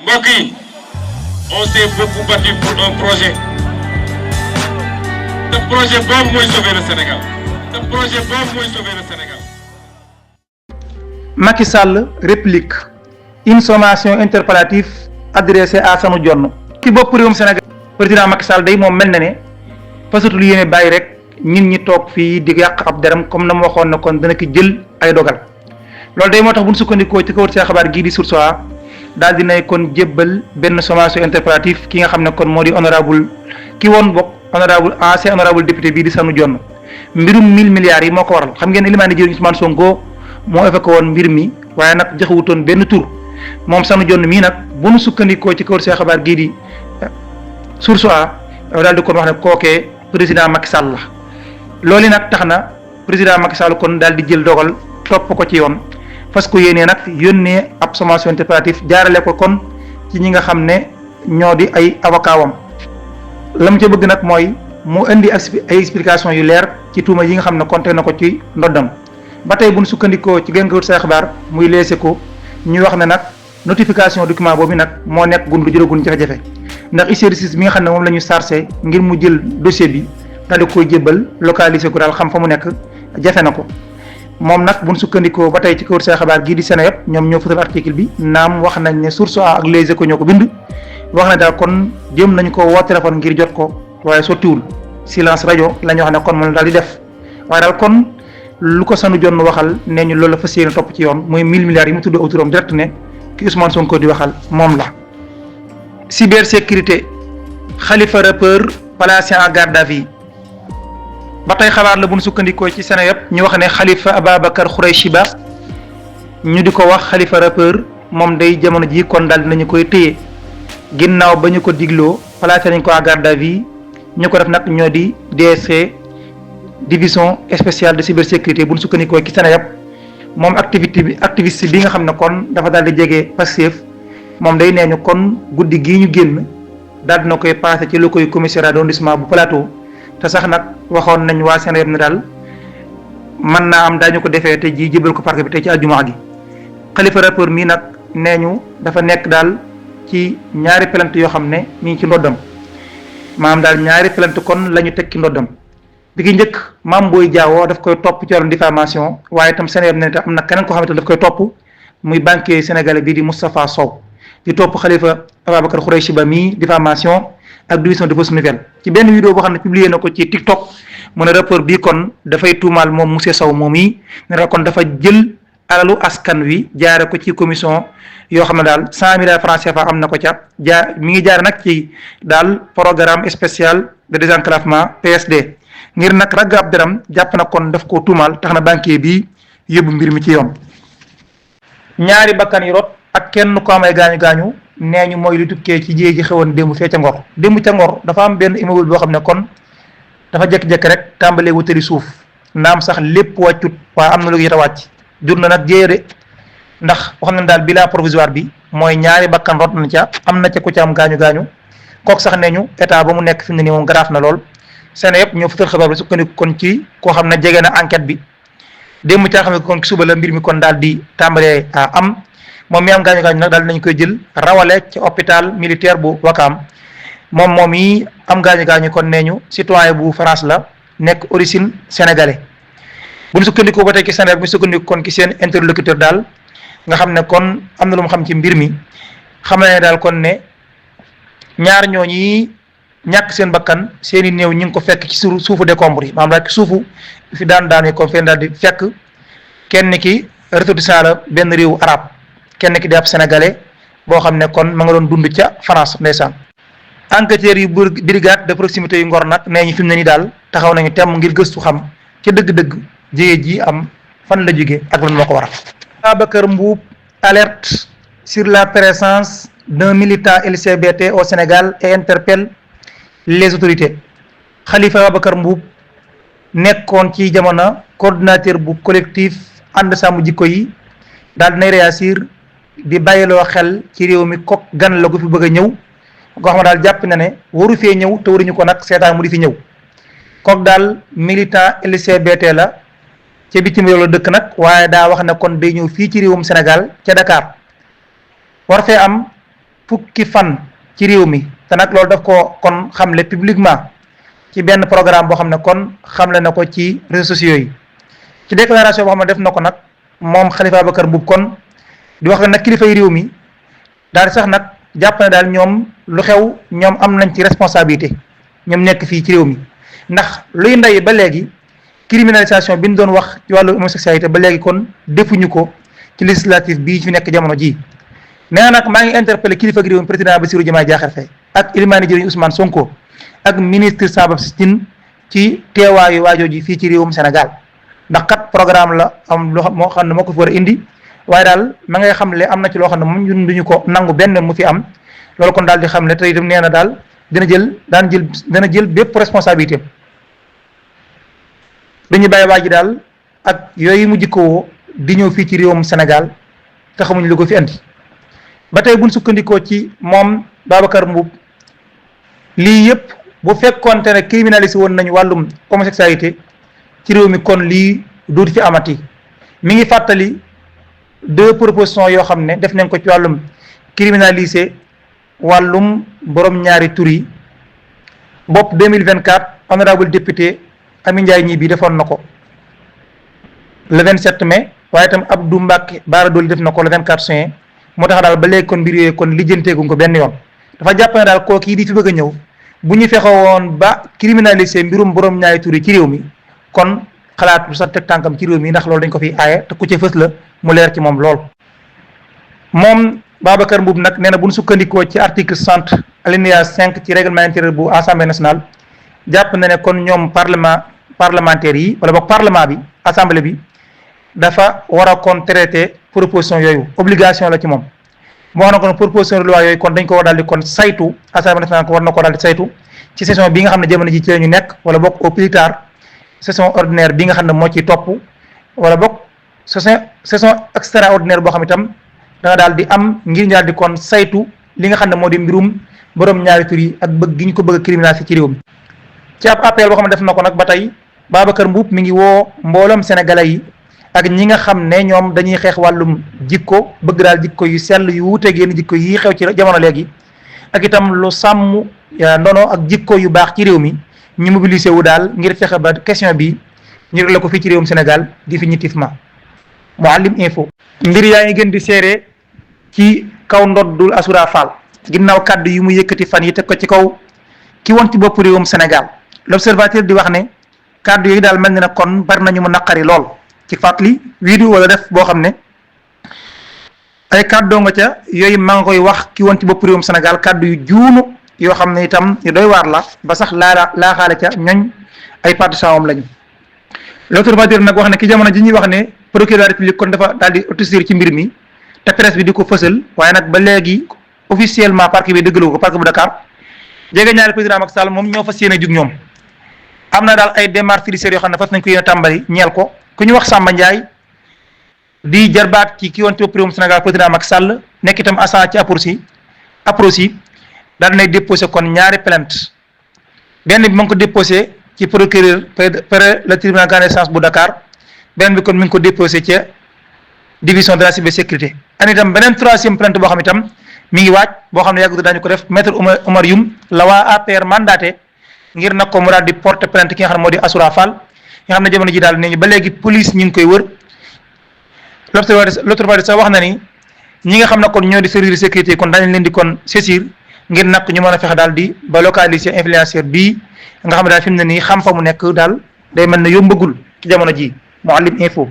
mbokk yi on s'est beaucoup battu pour un projet. Ce projet boobu mooy sauver le Sénégal. Ce projet boobu mooy sauver le Sénégal. Macky Sall réplique une sommation interpellative adressée à Sanu Dione. ci bopp réewum Sénégal président Macky Sall day moom mel na ne fasatul yéene bàyyi rek ñin ñi toog fii di yàq ab deram comme na mu waxoon ne kon dana ki jël ay dogal loolu day moo tax bu ñu sukkandikoo ci kaw see xabaar gii di Source A daal dinay kon jébbal benn sommation interpellative ki nga xam ne kon moo di honorable ki woon bokk honorable ancien honorable député bii di Sanu Dione mbirum 1000 milliards yi moo ko waral xam ngeen ne limaa ne jëriñ Ousmane Sonko moo évoqué woon mbir mi waaye nag joxewutoon benn tur moom Sanu Dione mii nag bu nu sukkandikoo ci kaw see xabaar gii di Source A daal di kon wax ne kookee président Macky Sall la loolu nag tax na président Macky Sall kon daal di jël dogal topp ko ci yoon parce que yéenee nag yónnee ab sommation interpellative jaarale ko kon ci ñi nga xam ne ñoo di ay avocat wam la mu ca bëgg nag mooy mu indi ay explication yu leer ci tuuma yi nga xam ne kon teg na ko ci ndoddam ba tey bu ñu sukkandikoo ci gën ko say xibaar muy leese ko ñuy wax ne nag notification document boobu nag moo nekk gun lu jëlagun jafe-jafe ndax ICRC mi nga xam ne moom la ñu chargé ngir mu jël dossier bi daal di koy jébbal localisé ko daal xam fa mu nekk jafe na ko moom nag bu ñu sukkandikoo ba tey ci kër say xabaar gii di Sénégal ñoom ñoo fësal article bi naam wax nañ ne Source A ak Les Échos ñoo ko bind wax na daal kon jéem nañu ko woo téléphone ngir jot ko waaye sottiwul silence rajo la ñu wax ne kon moom daal di def waaye daal kon lu ko Sanu Dione waxal nee ñu loolu la fas yéene topp ci yoon mooy 1000 milliards yi mu tudd autorom direct ne ki Ousmane Sonko di waxal moom la. Cybersécurité Khalifa rappeur placé en garde à vue ba tey xabaar la bu ñu sukkandikoo ci Sénégal ñu wax ne Khalifa Ababacar Khoureychi Ba ñu di ko wax Khalifa rappeur moom day jamono ji kon daal dinañu koy téye ginnaaw ba ñu ko digloo placé nañ ko en garde à vue ñu ko def nag ñoo di DSC division spéciale de cybersécurité bu ñu sukkandikoo ci Sénégal moom activiste bi nga xam ne kon dafa daal di jege Pastef moom day nee ñu kon guddi gii ñu génn daal dina koy passé ci lu koy commissariat d'arrondissement bu Plateau te sax nag waxoon nañ waa Sénégal ne daal mën naa am daañu ko defee te ji jébal ko parquet bi te ci àjjuma gi Khalifa rappeur mii nag nee ñu dafa nekk daal ci ñaari plainte yoo xam ne mi ngi ci ndoddam maanaam daal ñaari plainte kon la ñu teg ci ndoddam bi ki njëkk Mame Boye Diao daf koy topp ci wàllum diffamation waaye itam Sénégal ne am na keneen koo xamante daf koy topp muy banquier sénégalais bii di Moustapha Sow di topp Khalifa Ababacar Khoureychi Ba mii diffamation ak division de fausse nouvelle ci benn vidéo boo xam ne publié na ko ci TikTok mu ne rapport bii kon dafay tuumaal moom monsieur Sow moom yi ne kon dafa jël alalu askan wi jaare ko ci commission yoo xam ne daal 100 000 francs CFA am na ko ca mi ngi jaare nag ci daal programme spécial de désenclavement PSD ngir nag ragg ab deram jàpp na kon daf ko tuumaal tax na banquier bi yóbbu mbir mi ci yoon. ñaari bakkan yi rot ak kenn ko amay gaañu nee ñu mooy lu tukkee ci jéey ji xewoon démb fee ca Ngor démb ca Ngor dafa am benn immeuble boo xam ne kon dafa jékki-jékki rek tàmbalee wutali suuf naam sax lépp wàccut waaye am na lu yita wàcc jur na nag jéeye de ndax wax nañ daal bilan provisoire bi mooy ñaari bakkan rot na ca am na ca ku ca am gaañu kook sax nee ñu état ba mu nekk fi mu ne nii moom garaaf na lool seen yëpp ñoo fëtal xabaar bi sukkandiku kon ci koo xam ne jege na enquête bi démb caa xam ne kon suba la mbir mi kon daal di tàmbalee am moom mi am gaañu nag daal dinañ koy jël rawale ci hôpital militaire bu Wakaam moom yi am gaañu kon nee ñu citoyen bu France la nekk origine sénégalais bu ñu sukkandikoo ba tey ci Sénégal bu ñu sukkandiku kon ci seen interlocuteur daal nga xam ne kon am na lu mu xam ci mbir mi xam na ne daal kon ne ñaar ñooñi ñàkk seen bakkan seeni néew ñu ngi ko fekk ci suufu décombre yi maanaam daal ci suufu fi daan yi kon feen daal di fekk kenn ki ressortissant la benn réewu arab kenn ki di ab sénégalais boo xam ne kon ma nga doon dund ca France ndeysaan enquêteurs yu brigade de proximité yu Ngor nag nee ñu fi mu ne nii daal taxaw nañu temm ngir gëstu xam ca dëgg-dëgg jigéen ji am fan la jóge ak lan moo ko waral. Babacar Mboup alerte sur la présence d'un militant LGBT au Sénégal et interpelle les autorités. Khalifa Babacar Mboup nekkoon ci jamono coordinateur bu collectif ànd sàmm jikko yi daal dinay réagir di bàyyiloo xel ci réew mi kok gan la gu fi bëgg a ñëw goo xam ne daal jàpp na ne waru fee ñëw te waruñu ko nag seetaan mu di fi ñëw kok daal militant LGBT la ca bitim réew la dëkk nag waaye daa wax ne kon day ñëw fii ci réewum Sénégal ca Dakar war fee am fukki fan ci réew mi te nag loolu daf ko kon xamle publiquement ci benn programme boo xam ne kon xamle na ko ci réseaux sociaux yi ci déclaration boo xam ne def na ko nag moom Khalifa Ababacar Mboup kon di wax nag kilifa yi réew mi daal di sax nag jàpp ne daal ñoom lu xew ñoom am nañ ci responsabilité ñoom nekk fii ci réew mi ndax luy ndey ba léegi criminalisation bi ñu doon wax ci wàllu homosexualité ba léegi kon defuñu ko ci législative bii fi nekk jamono ji nee na nag maa ngi interpellé kilifa gi réew mi président Bassirou Diomaye Diakhar Faye ak ilimaani jëriñ Ousmane Sonko ak ministre Samba Tine ci teewaayu waajoo ji fii ci réewum Sénégal ndax kat programme la am loo moo xam ne moo ko fi war a indi waaye daal ma ngay xam le am na ci loo xam ne moom ñun duñu ko nangu benn mu fi am loolu kon daal di xam ne te itam nee na daal dana jël bépp responsabilité dañu bàyyi waa ji daal ak yooyu mu jikkoo di ñëw fii ci réewum Sénégal te xamuñ lu ko fi andi ba tey buñ sukkandikoo ci moom Babacar Mboup lii yëpp bu fekkoonte ne criminalisé woon nañu wàllum homosexualité ci réew mi kon lii duuti fi amati mi ngi fàttali 2 propositions yoo xam ne def nañ ko ci wàllum criminalisé wàllum borom ñaari tur yi bopp 2024 honorable député Amy Ndiaye ñii bi defoon na ko le 27 mai waaye itam Abdou Mbacke Bara Dolly def na ko le 24 juin moo tax daal ba léegi kon mbir yooyu kon lijjanteeguñ ko benn yoon dafa jàpp ne daal kooku yi di fi bëgg a ñëw bu ñu fexe woon ba criminaliser mbirum borom ñaari tur yi ci réew mi kon xalaat bu sax teg tànkam ci réew mi ndax loolu dañ ko fi aaye te ku ci fës la mu leer ci moom lool. moom Babacar Mboup nag nee na bu ñu sukkandikoo ci article 60 alinéa 5 ci règlement intérieur bu assemblée nationale jàpp na ne kon ñoom parlementaires yi wala boog parlement bi assemblée bi dafa war a kon traité proposition yooyu obligation la ci moom. moo wax na kon proposition de loi yooyu kon dañ ko war daal di kon saytu assemblée nationale ko war na ko daal di saytu ci session bi nga xam ne jamono ji ci la ñu nekk wala boog au plus tard session ordinaire bi nga xam ne moo ciy topp wala boog session extraordinaire boo xam itam da nga daal di am ngir ñu daal di kon saytu li nga xam ne moo di mbirum borom ñaari tur yi ak bëgg gi ñu ko bëgg a criminaliser ci réew mi. ci ab appel boo xam ne def na ko nag ba tey Babacar Mboup mi ngi woo mbooloom sénégalais yi ak ñi nga xam ne ñoom dañuy xeex wàllum jikko bëgg daal jikko yu sell yu wuuteeg yenn jikko yi xew ci jamono léegi ak itam lu sàmm ndono ak jikko yu baax ci réew mi ñu mobiliser wu daal ngir fexe ba question bi ñu réglé ko fii ci réewum Sénégal définitivement. Mouhalim Info. mbir yaa ngi gën di seere ci kaw ndoddul Assoura Fall ginnaaw kàddu yu mu yëkkati fan yi teg ko ci kaw ki woon ci bopp réewum Sénégal l'observateur di wax ne kàddu yooyu daal mel na ne kon bari nañu mu naqari lool. ci fàttali vidéo wala def boo xam ne ay kàddoo nga ca yooyu maa ngi koy wax ki woon ci bopp réewum Sénégal kàddu yu juunu yoo xam ne itam yu doy waar la ba sax laaxaale ca ñoñ ay partisans lañu. l'observateur nag wax ne ki jamono ji ñuy wax ne procureur de la République kon dafa daal di autosaisir ci mbir mi te presse bi di ko fësal waaye nag ba léegi officiellement parquet bi dëggalu ko parquet bu Dakar jege ñaari président Macky Sall moom ñoo fas yéene jug ñoom am na daal ay démarches judiciaires yoo xam ne fas nañ ko yéene tàmbali ñeel ko. ku ñu wax Samba Ndiaye di jarbaat ci ki woon ci bopp réewum Sénégal président Macky Sall nekk itam agent ci APROSI daal dinay déposé kon ñaari plainte benn bi ma ngi ko déposé ci procureur près le tribunal grande instance bu Dakar beneen bi kon mi ngi ko déposé ca division de la cybersécurité an itam beneen 3e plainte boo xam itam mi ngi waaj boo xam ne yàggutu daañu ko def maître Oumar Youm la waa APR mandaté ngir nag ko mu daal di porter plainte ki nga xam ne moo di Assoura Fall nga xam ne jamono ji daal nañu ba léegi police ñu ngi koy wër l'observateur sax wax na ni ñi nga xam ne kon ñoo di service de sécurité kon dañu leen di kon saisir ngir nag ñu mën a fexe daal di ba localiser influenceur bii nga xam ne daal fi mu ne nii xam fa mu nekk daal day mel ne yombagul ci jamono ji Mouhalim Info